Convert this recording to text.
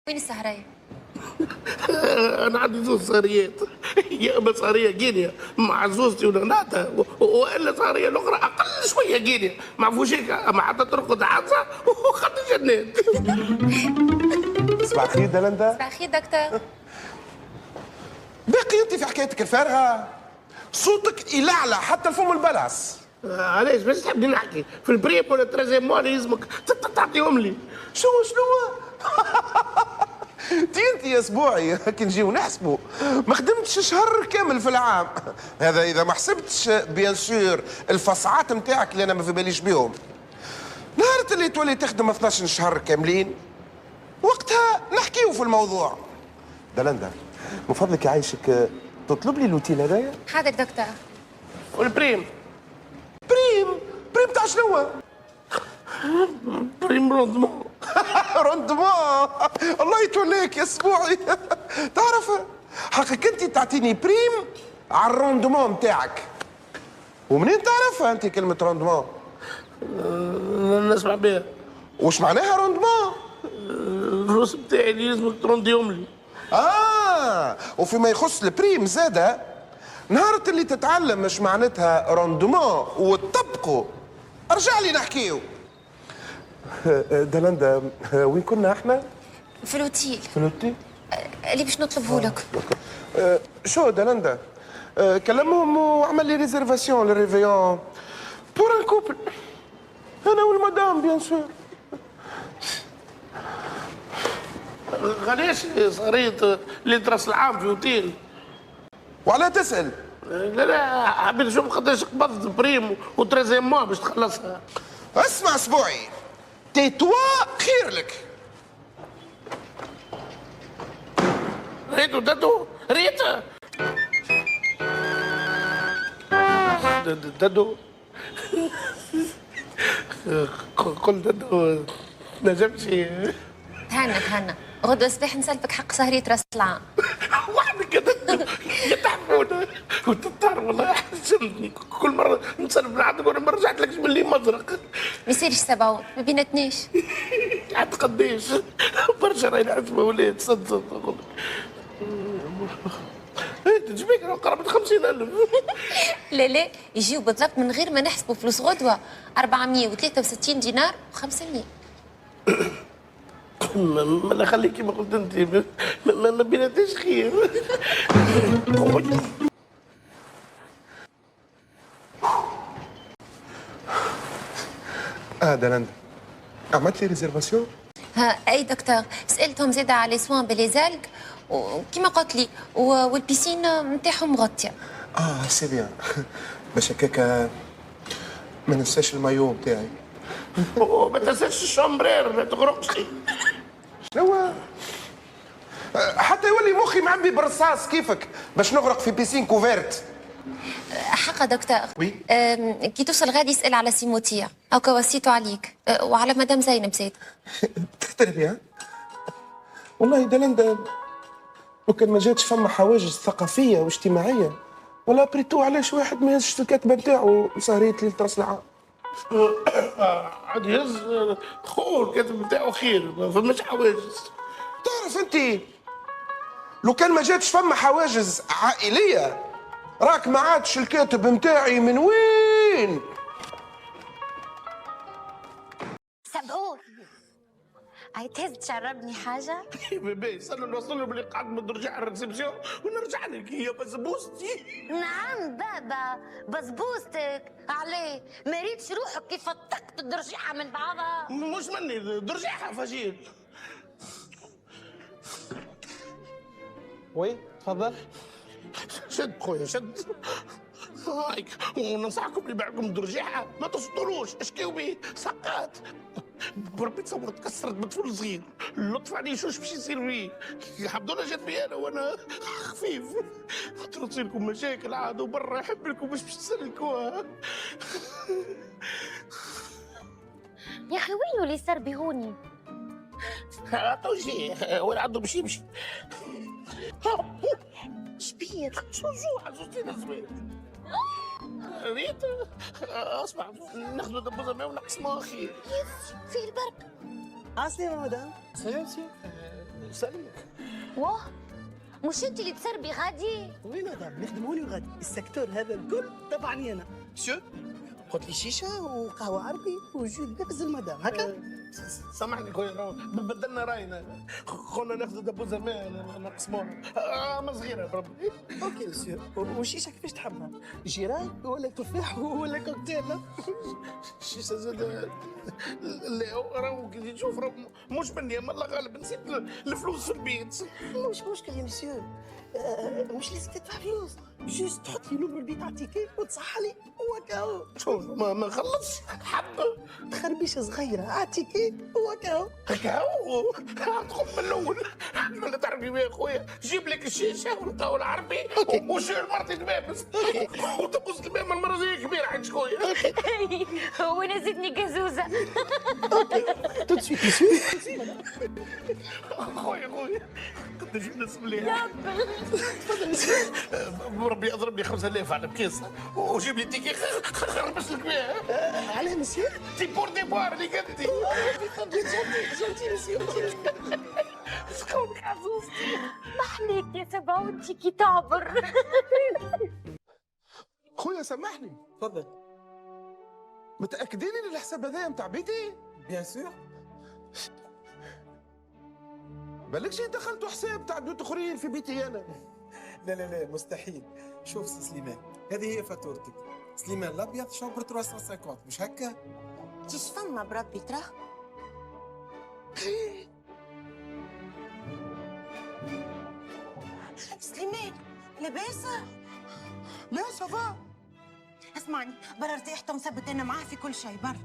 وين السهرية؟ انا عندي زوج صاريات، يا اما صاريه كينيا مع زوجتي ونغناتها، والا صاريه الاخرى اقل شويه كينيا مع فوشيكا، اما حتى ترقد عزه وخد جنات. صباح الخير دلندا. صباح الخير دكتور. باقي انت في حكايتك الفارغه، صوتك يلعلع حتى الفم البلعس. علاش باش تحبني نحكي في البريب ولا الترازيم مال يلزمك تعطيهم لي؟ شنو تي انت يا اسبوعي كي نجيو نحسبوا ما خدمتش شهر كامل في العام، هذا اذا ما حسبتش بيان سور الفصعات نتاعك اللي انا ما في باليش بيهم. نهار اللي تولي تخدم 12 شهر كاملين وقتها نحكيو في الموضوع. دلندا من فضلك يعيشك تطلب لي الاوتيل هذايا. حاضر دكتور. والبريم بريم تاع شنو؟ بريم روندمون. روندمون، الله يتوليك يا اسبوعي. تعرف حقك انت تعطيني بريم على الروندمون نتاعك، ومنين تعرفها انت كلمة روندمون؟ نسمع بها. وش معناها روندمون؟ الفلوس بتاعي اللي لازمك ترونديهم لي. وفيما يخص البريم زادة، نهار اللي تتعلم مش معناتها روندمون وتطبقوا ارجع لي نحكيو. دلندا وين كنا احنا؟ في الأوتيل في الاوتيل اللي باش نطلبه لك. شو دلندا كلمهم وعمل لي ريزرفاسيون للريفيون بور ان كوبل، انا والمدام بيان سور. غاليش صاريت اللي درس العام في اوتيل؟ وعلى تسأل؟ لا حبيت نشوف قداش قبضت بريم وتريزيم موا باش تخلصها. اسمع اسبوعي، تيتوا خير لك. ريتو ددو ريتا ددو قل ددو نجمش. تهنى غدوة الصباح نسلفك حق سهرية راس العام. واحد كده يتعبونا وتضطر والله يحزنني كل مره نسلف من عندك وانا ما رجعت لكش باللي مزرق. ما يصيرش 70 ما بيناتناش. عاد قديش برشا راهي نعرف ولاد صدق. تجيبك قرابة 50,000. لا يجيو بالضبط من غير ما نحسبوا فلوس غدوة 463 دينار و500. ما خليك كيما قلت انت ما بيناتناش خير. دلندا عملت لي ريزرفاسيون؟ اي دكتور، سالتهم زاده على سوان بليزالك وكما قلت لي والبيسين نتاعهم مغطيه. سي بيان. باش هكاكا ما ننساش المايو نتاعي. وما تنساش الشومبرير ما تغرقش. شنو؟ حتى يولي مخي معبي بالرصاص كيفك باش نغرق في بيسين كوفيرت. حقا دكتور. وي. كي توصل غادي يسال على سيموتيا او كواسيتو عليك وعلى مدام زينب زيد. تختلفي ها؟ والله دلندا لو كان ما جاتش فما حواجز ثقافيه واجتماعيه ولا بريتو علاش واحد ما يهزش الكاتبه نتاعو سهريه ليله راس العام. عاد يهز خوه الكاتب نتاعو خير ما فماش حواجز. تعرف انت لو كان ما جاتش فما حواجز عائليه راك ما عادش الكاتب نتاعي من وين؟ سبعور عايز تشربني حاجة؟ بيبي استنى نوصل له بلي قاعد نرجع على الريسبسيون ونرجع لك هي بسبوستي. نعم بابا بسبوستك عليه ما ريتش روحك كيف فتقت الدرجيحة من بعضها. مش مني درجعها فجيل. وي تفضل. شد خويا شد هايك، وننصحكم اللي معكم درجيحه ما تسطلوش اشكيو بيه سقات. بربي تصور تكسرت بطفل صغير، اللطف عليه شوش باش يصير فيه. الحمد لله جات بي انا وانا خفيف. تصير لكم مشاكل عاد وبرا يحب لكم باش تسلكوها. يا اخي وينو اللي صار بهوني؟ توجيه وين عنده باش يمشي. شبيك؟ شو عزوزتينا زوين. ريت اسمع ناخذ دبوزه ماء ونقسموها خير. فيه البركة. عسلامة مدام. سلامتي. سلك. واه مش انت اللي تسربي غادي؟ وين هذا؟ نخدموا لي غادي السيكتور هذا الكل تبعني انا. شو؟ قلت لي شيشه وقهوه عربي وجو نفس المدام هكا؟ سامحني خويا بدلنا راينا، قلنا ناخذ دبوزه ماء نقسموها ما صغيره بربي. اوكي مسيو، والشيشه كيفاش تحبها؟ جيران ولا تفاح ولا كوكتيل؟ الشيشه زاد اللي راهو كي تشوف راهو مش مني، اما الله غالب نسيت الفلوس في البيت. مش مشكل يا مسيو، مش لازم تدفع فلوس، جوست تحط لي نمر البيت على التيكي وتصح لي وكاو. شوف ما نخلصش حبه تخربيشه صغيره على التيكي وكاو. هكاو تقوم من الاول. ولا تعرفي بيه خويا، جيب لك الشيشه والقهوه العربي وشير مرتي دبابس وتبوس الباب المره دي كبيره عند شكويا. وانا زدني قزوزه. تو دو سويت مسيو. خويا قداش الناس مليح. بربي اضرب لي 5000 على بكيسه وجيب لي تيكي خربش لك بيها. علاه مسيو؟ تي بور دي بوار اللي قدي. جنتي مسيو. شكونك عزوزتي. محليك يا سبا وانتي كي تعبر. خويا سامحني، تفضل. متاكدين ان الحساب هذايا متاع بيتي؟ بيان سور. بالك شي دخلتوا حساب تاع بيوت اخرين في بيتي انا. لا لا لا مستحيل. شوف سي سليمان، هذه هي فاتورتك. سليمان الابيض شوبر 350 مش هكا؟ تيش فما بربي ترى. سليمان لاباس؟ لا سافا. اسمعني برا ارتحت ومثبت انا معاه في كل شيء برا.